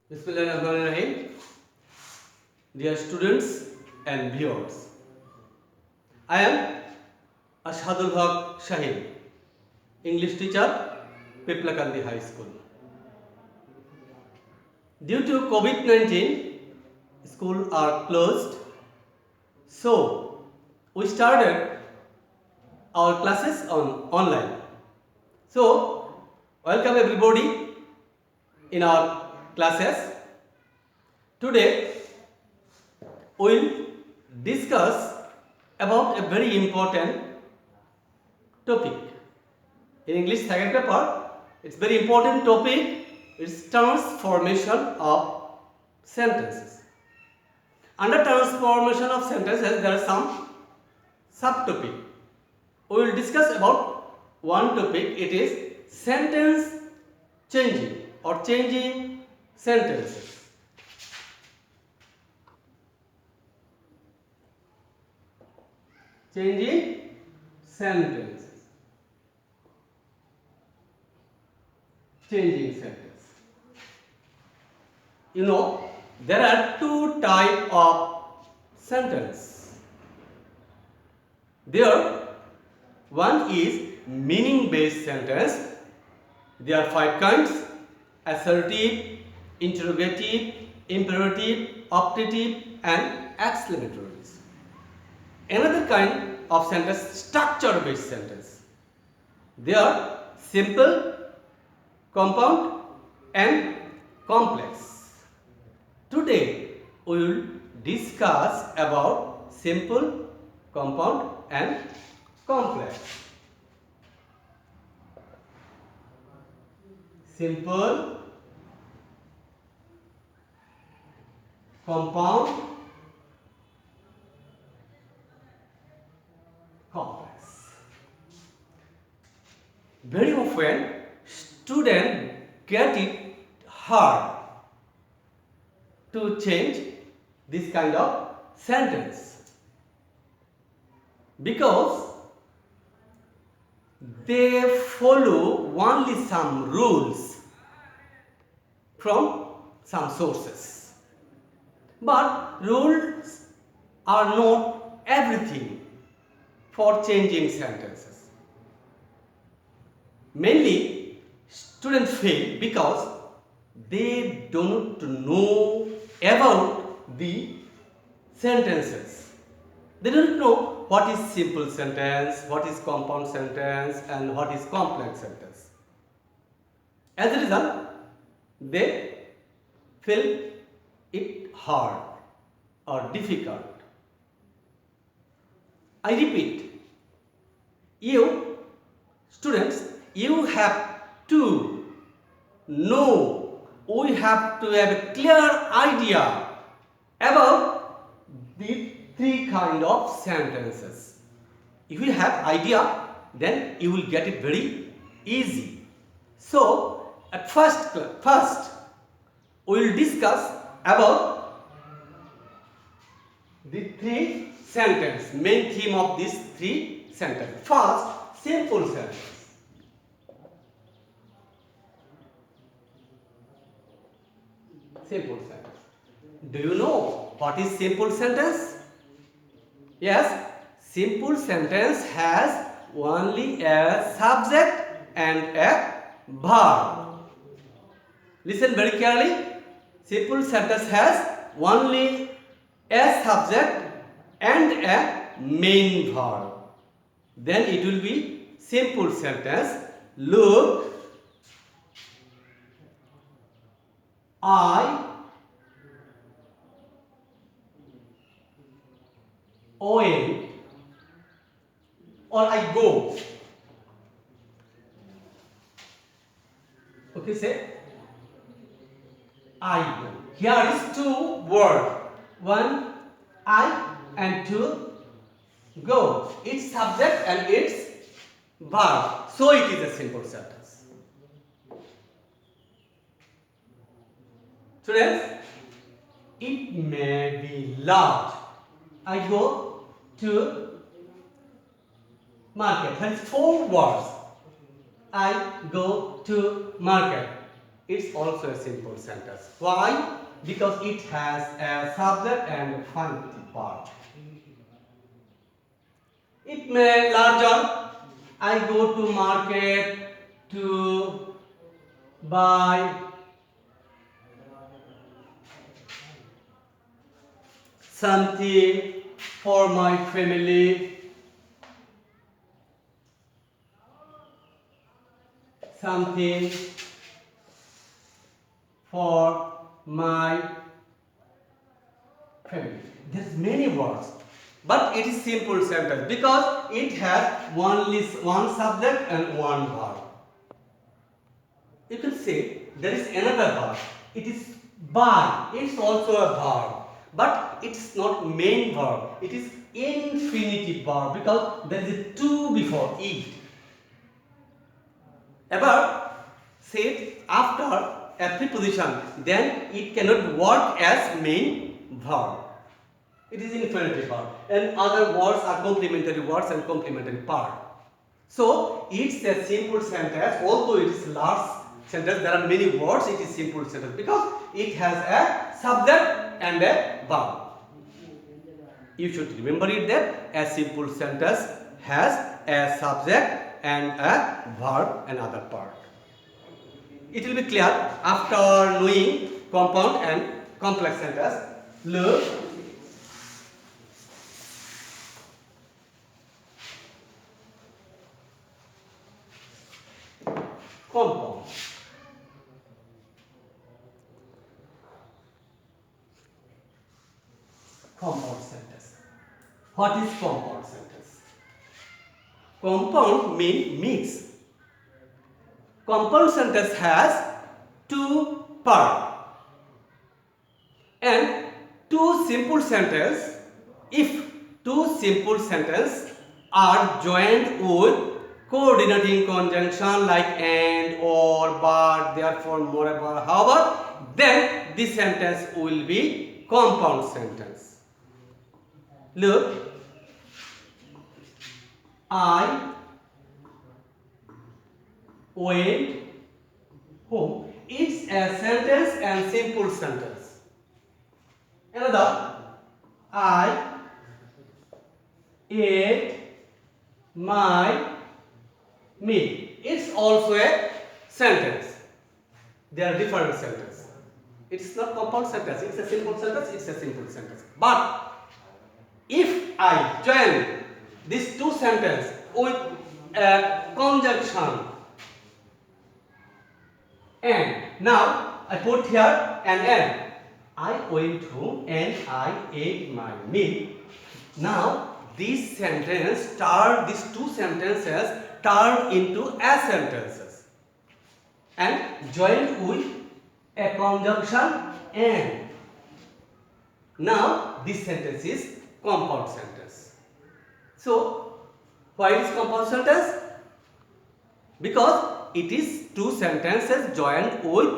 Bismillahirrahmanirrahim. Dear students and viewers, I am Ashadul Haq Shaheen, English teacher, Piplakandi High School. Due to COVID-19, schools are closed, so we started our classes online. So, welcome everybody in our classes. Today, we'll discuss about a very important topic. In English second paper, it's very important topic. It's transformation of sentences. Under transformation of sentences, there are some subtopic. We will discuss about one topic. It is sentence changing or changing sentences. Changing sentences. Changing sentence. You know, there are two types of sentence. There, one is meaning-based sentence. There are 5 kinds: assertive, interrogative, imperative, optative, and exclamatories. Another kind of sentence, structure-based sentence. They are simple, compound, and complex. Today, we will discuss about simple, compound, and complex. Simple, compound, complex. Very often, students get it hard to change this kind of sentence because they follow only some rules from some sources. But rules are not everything for changing sentences. Mainly, students fail because they don't know about the sentences. They don't know what is simple sentence, what is compound sentence, and what is complex sentence. As a result, they feel it hard or difficult. I repeat, you students, you have to know, we have to have a clear idea about the 3 kind of sentences. If you have idea, then you will get it very easy. So, at first we will discuss about the 3 sentences, main theme of these 3 sentences. First, simple sentence. Simple sentence. Do you know what is simple sentence? Yes, simple sentence has only a subject and a verb. Listen very carefully. Simple sentence has only a subject and a main verb. Then it will be simple sentence. Look, I went or I go. Okay, say I go. Here is 2 words. One, I, and 2, go. Its subject and its verb. So it is a simple sentence. Students, it may be large. I go to market. That is 4 words. I go to market. It's also a simple sentence. Why? Because it has a subject and a final part. It may larger. I go to market to buy something for my family, something for my family. There's many words, but it is simple sentence because it has one subject and one verb. You can say there is another verb. It is buy. It's also a verb, but it's not main verb. It is infinitive verb because there is a to before it. A verb said after a preposition, then it cannot work as main verb. It is infinitive verb, and other words are complementary words and complementary part. So it's a simple sentence. Although it is large sentence, there are many words. It is simple sentence because it has a subject and a verb. You should remember it that a simple sentence has a subject and a verb and other part. It will be clear after knowing compound and complex sentence. Look. Compound. Compound sentence. What is compound sentence? Compound means mix. Compound sentence has two parts and two simple sentences. If two simple sentences are joined with coordinating conjunction like and, or, but, therefore, moreover, however, then this sentence will be compound sentence. Look, I went home. It's a sentence and simple sentence. Another, I ate my meal. It's also a sentence. They are different sentences. It's not compound sentence. It's a simple sentence. It's a simple sentence. But if I join these two sentences with a conjunction and, now I put here an and. I went home and I ate my meal. Now this sentence these two sentences turn into a sentences and joined with a conjunction and. Now this sentence is compound sentence. So why is compound sentence? Because it is two sentences joined with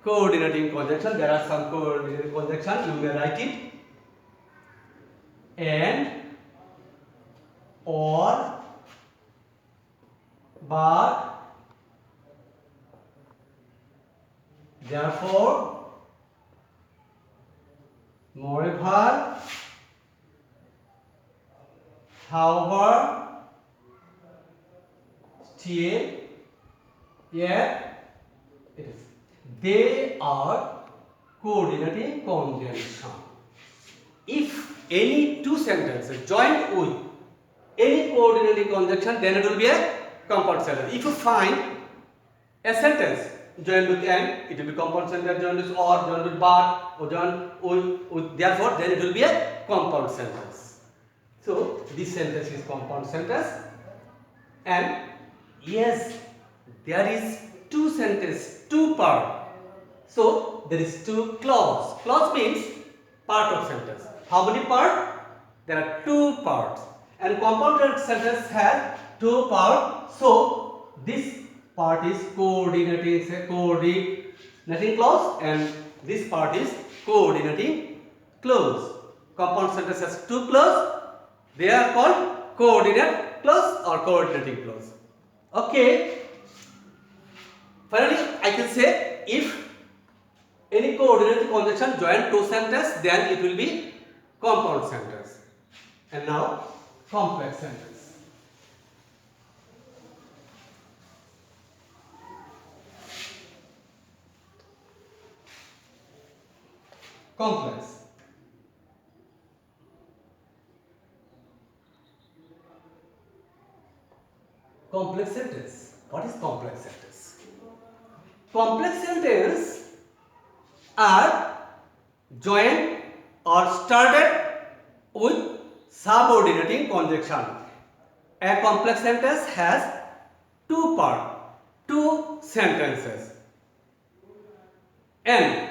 coordinating conjunction. There are some coordinating conjunction. You may write it and, or, but, therefore, moreover, however, still, yet, it is. They are coordinating conjunction. If any two sentences joined with any coordinating conjunction, then it will be a compound sentence. If you find a sentence joined with and, it will be compound sentence. Joined with or, joined with but, or joined with therefore, then it will be a compound sentence. So this sentence is compound sentence. And yes, there is two sentences, two parts. So there is two clause. Clause means part of sentence. How many parts? There are two parts. And compound sentence has two parts. So this part is coordinating clause and this part is coordinating clause. Compound sentence has two clause. They are called coordinate clause or coordinating clause. Okay. Finally, I can say if any coordinating conjunction join two sentences, then it will be compound sentence. And now complex sentence. Complex. Complex sentence. What is complex sentence? Complex sentence are joined or started with subordinating conjunction. A complex sentence has two parts, two sentences, and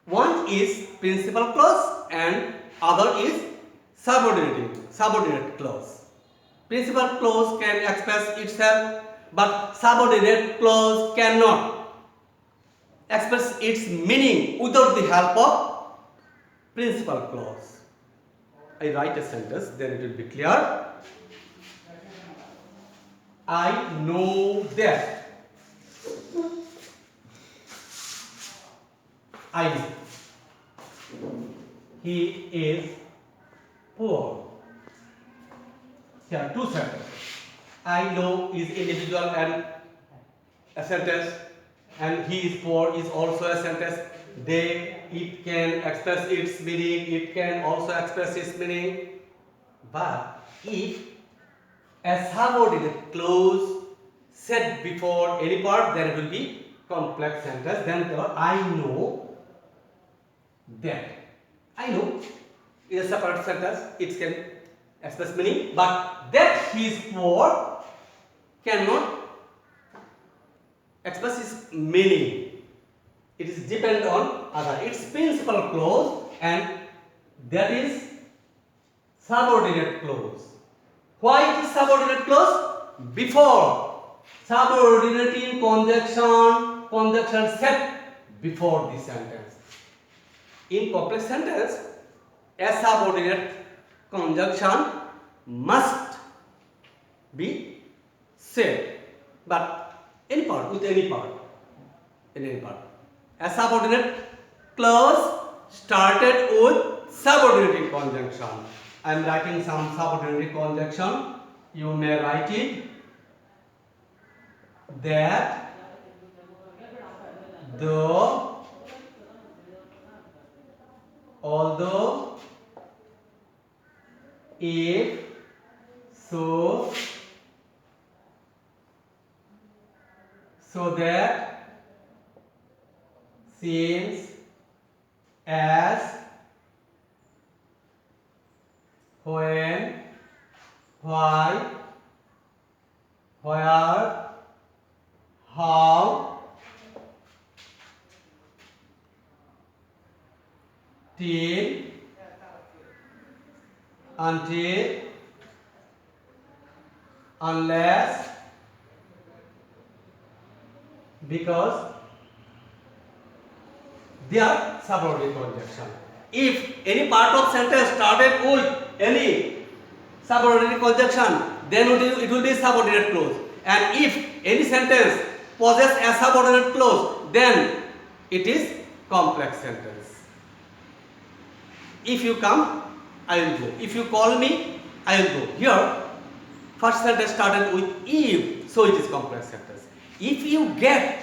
one is principal clause and other is subordinate clause. Principal clause can express itself, but subordinate clause cannot express its meaning without the help of principal clause. I write a sentence, then it will be clear. I know that. I know. He is poor. Here, two sentences. I know is individual and a sentence, and he is poor is also a sentence. They, it can express its meaning, it can also express its meaning. But if a subordinate clause said before any part, then it will be complex sentence. Then I know that. I know is a separate sentence. It can express meaning, but that he is poor cannot express its meaning. It is dependent on other. It's principal clause and that is subordinate clause. Why it is subordinate clause? Before subordinating conjunction set before the sentence. In complex sentence, a subordinate conjunction must be said, but any part, with any part, in any part. A subordinate clause started with subordinating conjunction. I am writing some subordinating conjunction. You may write it that, though, although, if, so, so that, since, as, when, why, where, how, till, until, unless, because they are subordinate conjunction. If any part of sentence started with any subordinate conjunction, then it will be subordinate clause. And if any sentence possesses a subordinate clause, then it is complex sentence. If you come, I will go. If you call me, I will go. Here, first sentence started with if, so it is complex sentence. If you get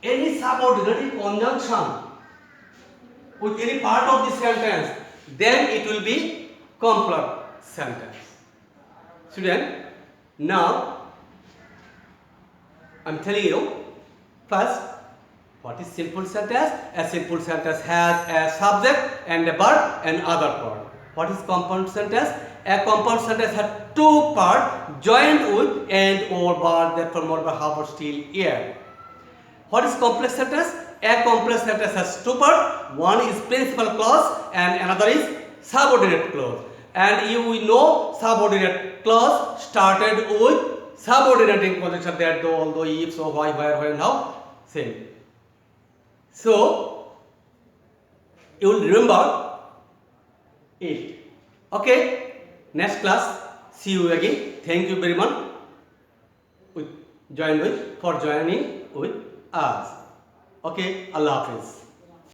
any subordinate conjunction with any part of the sentence, then it will be complex sentence. Student, now I am telling you first what is simple sentence. A simple sentence has a subject and a verb and other part. What is compound sentence? A compound sentence has two parts joined with and or bar that form or have or still here. What is complex sentence? A complex sentence has two parts. One is principal clause and another is subordinate clause. And you will know subordinate clause started with subordinating conjunction, that, though, although, if, so, why, where, when, how, same. So you will remember it. Okay, next class, see you again. Thank you very much for joining with us. Okay, Allah Hafiz.